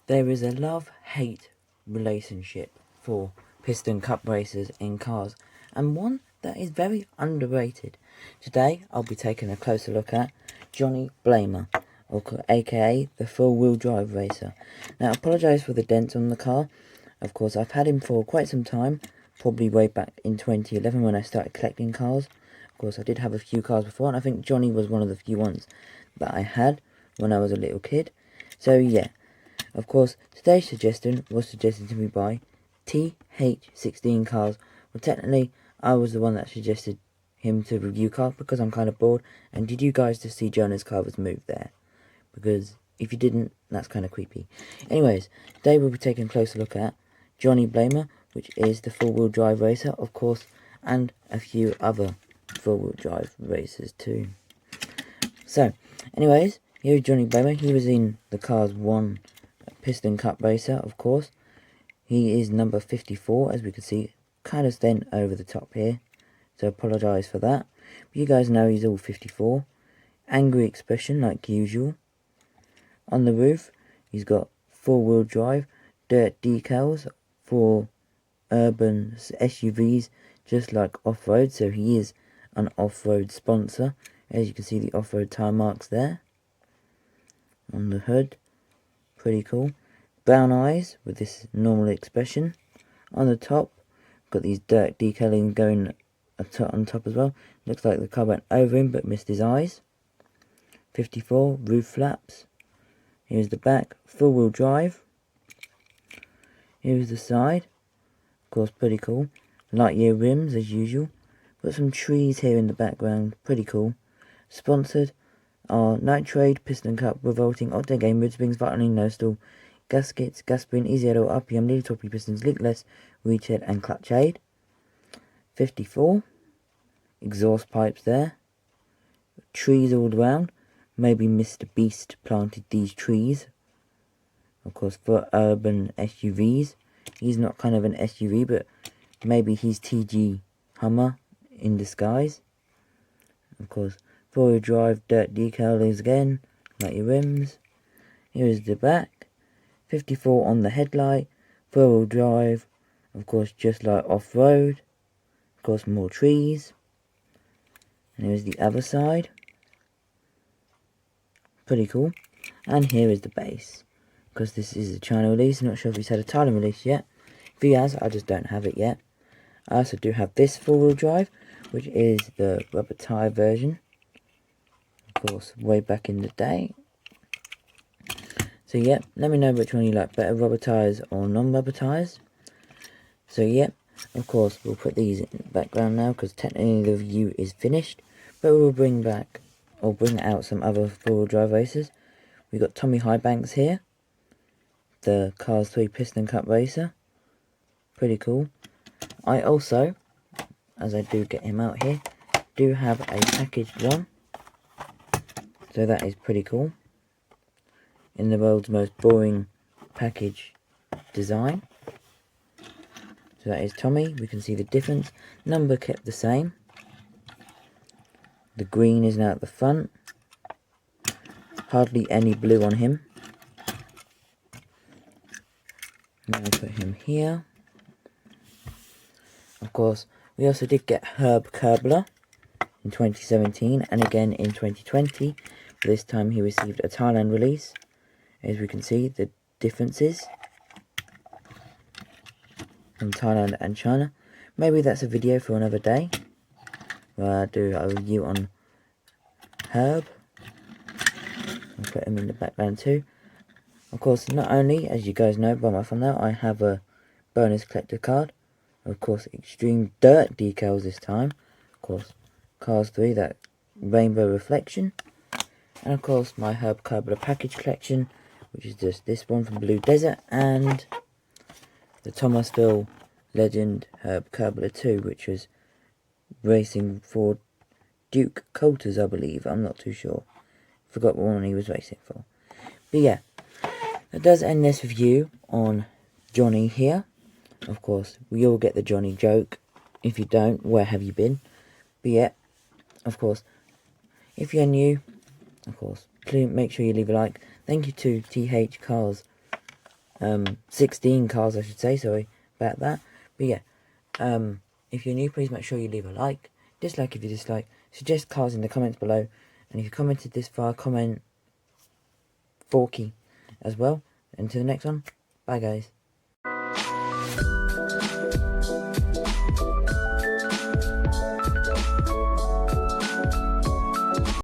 There is a love-hate relationship for piston cup racers in cars, and one that is very underrated. Today I'll be taking a closer look at Johnny Blamer, aka the four-wheel drive racer. Now I apologise for the dents on the car. Of course I've had him for quite some time, probably way back in 2011 when I started collecting cars. Of course I did have a few cars before, and I think Johnny was one of the few ones that I had when I was a little kid. So yeah. Of course, today's suggestion was suggested to me by TH16 Cars. Well, technically, I was the one that suggested him to review cars because I'm kind of bored. And did you guys just see Jonah's car was moved there? Because if you didn't, that's kind of creepy. Anyways, today we'll be taking a closer look at Johnny Blamer, which is the four-wheel drive racer, of course, and a few other four-wheel drive racers too. So, anyways, here's Johnny Blamer. He was in the Cars 1 Piston Cup racer, of course. He is number 54, as we can see, kind of thin over the top here, so apologise for that. But you guys know he's all 54. Angry expression, like usual. On the roof, he's got four-wheel drive, dirt decals for urban SUVs, just like off-road, so he is an off-road sponsor. As you can see, the off-road tire marks there. On the hood. Pretty cool. Brown eyes with this normal expression. On the top, got these dirt decaling going on top as well. Looks like the car went over him but missed his eyes. 54, roof flaps. Here's the back, four-wheel drive. Here's the side. Of course, pretty cool. Lightyear rims as usual. Got some trees here in the background. Pretty cool. Sponsored are Nitrade, Piston Cup, Revolting, Octane Wood Springs, Vitamin, No Stall, Gaskets, Gasprin, Easy Aero, RPM, Little Toppy Pistons, Leakless, Reach-Head and Clutch Aid. 54. Exhaust pipes there. Trees all around. Maybe Mr. Beast planted these trees. Of course, for urban SUVs. He's not kind of an SUV, but maybe he's TG Hummer in disguise. Of course, four-wheel drive, dirt decals again, like your rims. Here is the back. 54 on the headlight. Four-wheel drive, of course, just like off-road. Of course, more trees. And here's the other side. Pretty cool. And here is the base. Because this is a China release. I'm not sure if he's had a Thailand release yet. If he has, I just don't have it yet. I also do have this four-wheel drive, which is the rubber tyre version. Of course, way back in the day. So yeah, let me know which one you like better, rubber tyres or non-rubber tyres. So yeah, of course we'll put these in the background now because technically the review is finished. But we'll bring out some other four-wheel drive racers. We've got Tommy Highbanks here, the Cars 3 Piston Cup racer. Pretty cool. I also, as I do get him out here, do have a packaged one. So that is pretty cool. In the world's most boring package design. So that is Tommy. We can see the difference. Number kept the same. The green is now at the front. Hardly any blue on him. Now I put him here. Of course, we also did get Herb Kerbler in 2017 and again in 2020. This time he received a Thailand release. As we can see, the differences from Thailand and China. Maybe that's a video for another day, where I do a review on Herb. I'll put him in the background too. Of course, not only, as you guys know by my thumbnail, I have a bonus collector card. Of course, extreme dirt decals this time. Of course, Cars 3, that rainbow reflection. And of course, my Herb Kerbler package collection, which is just this one from Blue Desert, and the Thomasville Legend Herb Kerbler 2, which was racing for Duke Coulters, I believe. I'm not too sure. Forgot what one he was racing for. But yeah, that does end this review on Johnny here. Of course, we all get the Johnny joke. If you don't, where have you been? But yeah, of course, if you're new, of course, please make sure you leave a like. Thank you to TH Cars, 16 Cars I should say, sorry about that. But yeah, if you're new, please make sure you leave a like. Dislike if you dislike. Suggest cars in the comments below. And if you commented this far, comment Forky as well. Until the next one, bye guys.